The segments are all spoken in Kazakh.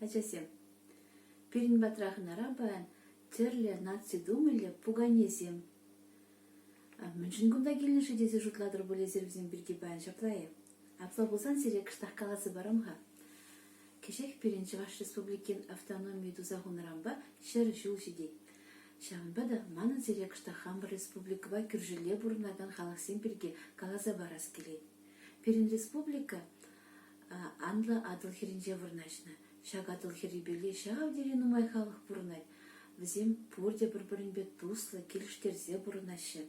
ачасем. Пирин батрахын арабан терле наци думыле пуганезем. Мünшін күнда келінші десе жұтладыр болезервізен бірге бән шаплайы. Апла болсан сере кыштақ қаласы барымға. Кешек пирин Чуваш республикен автономию дузағунарамба шыр жул жидей. Шағынба да манын сере кыштақ хамбыр республикаба күржиле бұрынаган халықсен бірге қаласа барас келейді. Пирин республика анлы адыл херінже вырнашына. Шаг адыл херебеле шағав дерен умай халық бұрынай. Візем пурде бір-бірін бет туслы келіштерзе бұрынашы.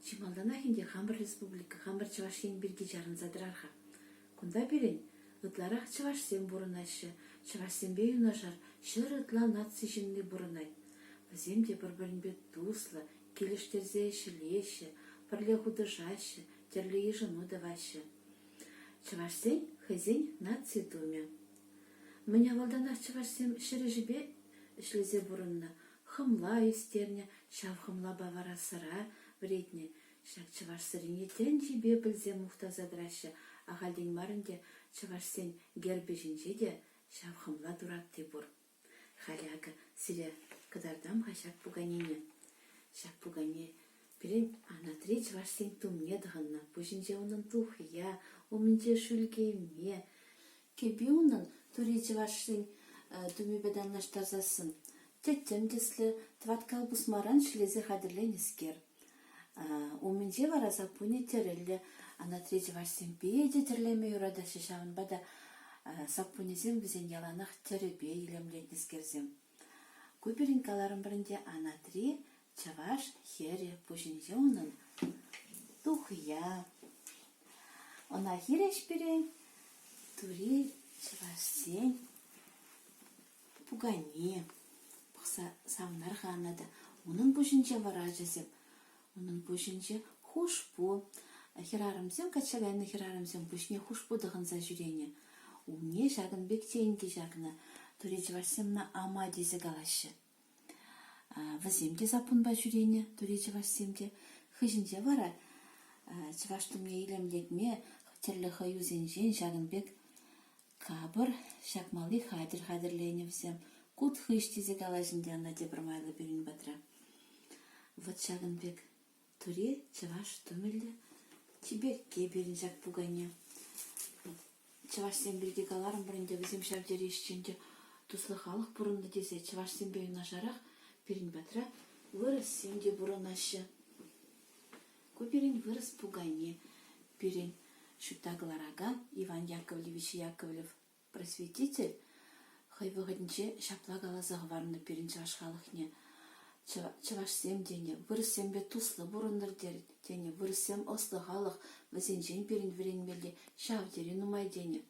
Чималданахинде Хамбыр республика, Хамбыр Чувашен бірге жарын задырарға. Кунда берен, ытларақ Чувашсен бұрынашы, Чувашсенбе юнашар, шыр ытла наци жинны бұрынай. Віземде бір-бірін бет туслы, келіштерзе шілеші, пірле худыжашы, терле ежыну давашы. Чувашсен, хызен наци думе. Меня валданах Чувашсен шыры жібе ішлезе бұрынна. Хымла естерне, шав хымла бавара сыра, вредне, шак Чуваш сырине тен жібе білзе мұқтазадырашы, ағалден марынде Чувашсен гербе жінже де шав хымла дуратты бұр. Халяга сире кадардан хашак пуганене. Шак пугане бірін анатри Чувашсен тумне дығынна, бұжінже оның тухия, омынже шүлгеме. Кебе оның тури Чувашсен туме беданлаштарзасын. Теттем деслі тваткал бұсмаран шлезе хадырлен іскер. Умінже вара сапуне терелі, ана треті варсен бейде терлеме юрадашы шағын бада сапунезем бізен яланақ теребе елемлен іскерзем. Көберін каларын бірінде ана три Чуваш хере пұжынже оның тухия. Она хереш берен тури Чувашсен пугане. Самнар ғанады. Оның бұжынже вара жазем. Оның бұжынже хушпу. Хирарымсем, качагайны хирарымсем бұжне хушпу дығынса жүрене. Уне жағын бектейінге жағына. Туре Чувашсемна ама дезе галашы. Віземде запунба жүрене. Туре Чувашсемде хыжынже вара. Чуваштымне илемлегме терлі хаюзенжен жағын бек кабыр шакмалы хадыр-хадырлене взем. Кут хыштизе галажынде ана дебірмайлы берін батра. Вот шағын бек туре Чуваш түмілді Тибетке берін жақ пугане. Чувашсен бірге галарым бірінде бізем шабдері ішченде туслы халық бұрынды десе Чувашсен бейін ажарақ берін батра вырыс семде бұрынашы. Көберін вырыс пугане. Берін шүттағылараган Иван Яковлевич Яковлев просветитель хайвығынче шапла галазағы варны перін Чуваш халықне. Чувашсем дене, вырысем бе туслы бұрыныр дене, вырысем ослы халық, візенжен перін веренмелі шав дерен умай дене.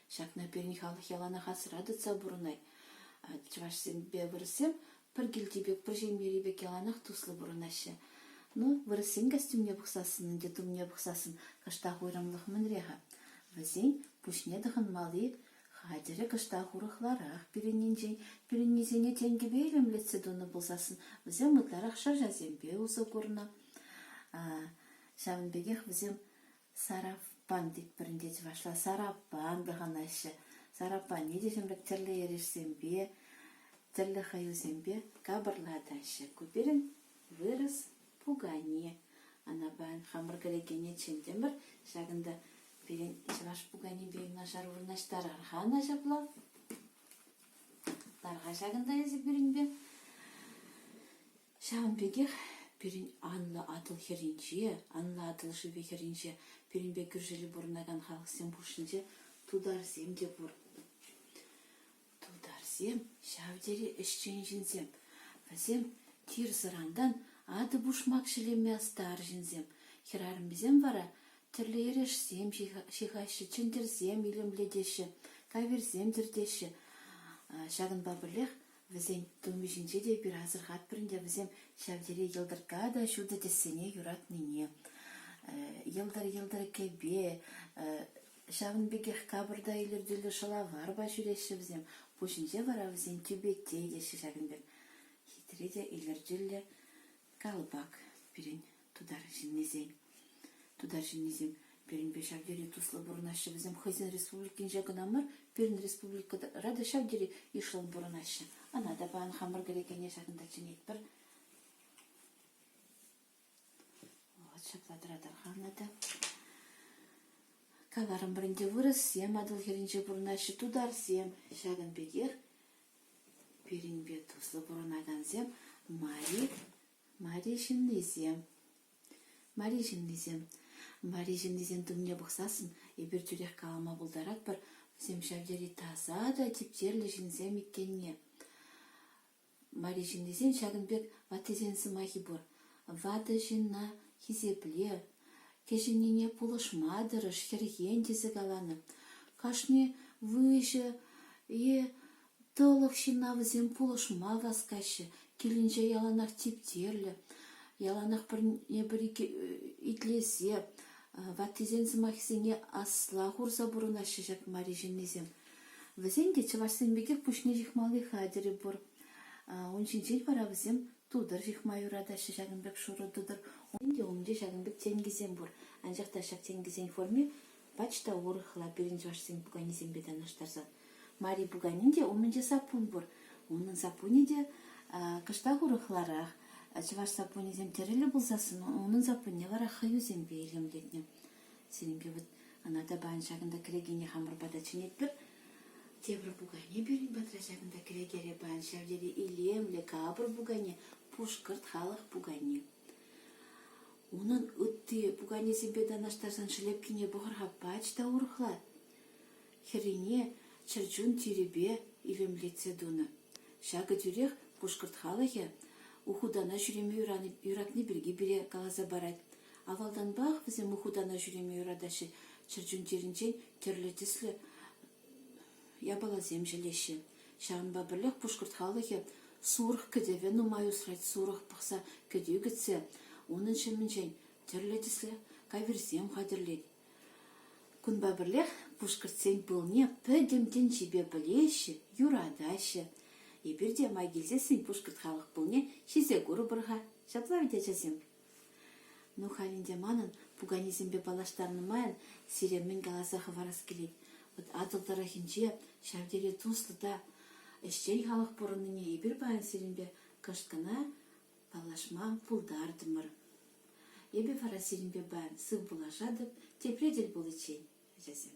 Шакна перін халық ялана хасырадыца бұрынай. Чувашсем бе вырысем, пір келдебек, пір жемеребек яланақ туслы бұрынашы. Ну, вырысен костюмне бұқсасын, детумне бұқсасын, қыштақ ойрамлық мінреға. Візен пүшне дығын малы, Хадері кыштақ ұрықларақ, перенезене тенге бейлемлетсе доны болсасын, візем мұтларақ шаржазем бе ұзы көріна. Шавынбегех візем сарапан дейт бірінде Чувашла, сарапан дұған айшы. Сарапан не дешімлік тірлі ерешсем бе, тірлі хаюзем бе, кабырлады айшы. Көперін вырыс пугане. Анабан хамыр керекене чендемір, шағында берен Чуваш пугане бейін нашар ұрнаштар архана жапла. Ларға жағында езі берін бе. Шағын бегех берен анлы атыл херінже, анлы атыл жыве херінже, берен бе күржелі бұрынаган халықсен бұршынже тударзем де бұр. Тударзем, шавдері ішчен жінзем. Візем тир зырандан ады бұшмак шілеме астар жінзем. Херарым бізем вара, түрлі ерешсем, шихайшы, чендерзем, илемледеші, каверзем дірдеші. Шағын бабырлех, візен тұлмы жінже де бір азырғат бірінде візем шавдері елдірға да шуды десене юратныне. Елдір кебе, шағын бегех кабырда илерділі шылавар ба жүреші візем. Бұшынже вара візен түбетте еші шағын бек. Хитіре де илерділі калбак бірін тудар жіннезен. Перинбе шавдери туслы бурнашы бізім Хызин республикин жагынамыр, Перин республикада рада шавдери ишлын бурнашы. Ана да баан хамыр керекене шагында ченет бір. Вот шапладырадар ханада. Каларым бірінде вырыс, сем адыл херінже бурнашы тудар сем шагын бегер. Перинбе туслы бурнадан зем Мари жиннезем. Мари жиннезем дүнне бұқсасын, ебір түрек қалама бұлдарат бір, зем шавдери таза да типтерлі жинзем еккенне. Мари жиннезем шагынбек ватезенсі махи бұр. Вады жинна хизепле, кешінене пулышмадырыш, херген тезі қаланы. Кашне выжы, толық шинавызем пулышма васкашы, келінже яланақ типтерлі. Яланақ бір итлесе, ваттезенсі махисене асла ғурза бұрынашы жак Мари жиннезем. Візенде чывашсен бекек пүшне жихмалы хадері бұр. Оншынчен бара візем тудыр жихмай ұрадашы жағынбек шуры тудыр. Онде омде жағынбек тенгізем бұр. Анжақта шақ тенгізен форме бачта орықла берін жвашсен бұғанезем бедан аштарзан. Мари бұғанінде омынде сапун бұр. Оның сапунеде қышта ғұрықларақ. Чываш сапунезем терелі болсасын, оның сапуне вара хаюзем бейлем детнем. Сенімге вот анада баан шагында кірегене хамыр бада ченет бір. Тебір бұғане берін батра шагында кірегере баан шавдері илемлі кабыр бұғане, пушкырт халық бұғане. Оның үтті бұғанезем бедан аштарсан шылепкене бұғырға бачта ұрықла. Херине чырджун тиребе илемлетсе дуны. Шагы түрек пушкырт халығы ухудана жүреме юракны бірге біре қалаза барад. Авалдан бақ бізім ухудана жүреме юрадашы чырджун терінчен терлетіслі ябалазем желеші. Шағын бабірлік пушкырт халығы сурық кедеве нумай усрайт сурық пықса кеде үгітсе, оның шымынчен терлетіслі каверсем қадірлет. Күн бабірлік пушкыртсен бұлне пөдемден жібе білеші, юрадашы. Ебірде май келзесін пушкырт халық бұлне шизе көрі бұрға шаплавите жазем. Ну халінде манын пуганезембе балаштарны майын сиремен галазағы варас келет. Вот адылдары хинже шавдере туслыда эшчен халық бұрыныне ебір байын сиренбе кышкына балашма пулдардымыр. Ебе вара сиренбе байын сыг бұлашадып тепредел бұл ичен жазем.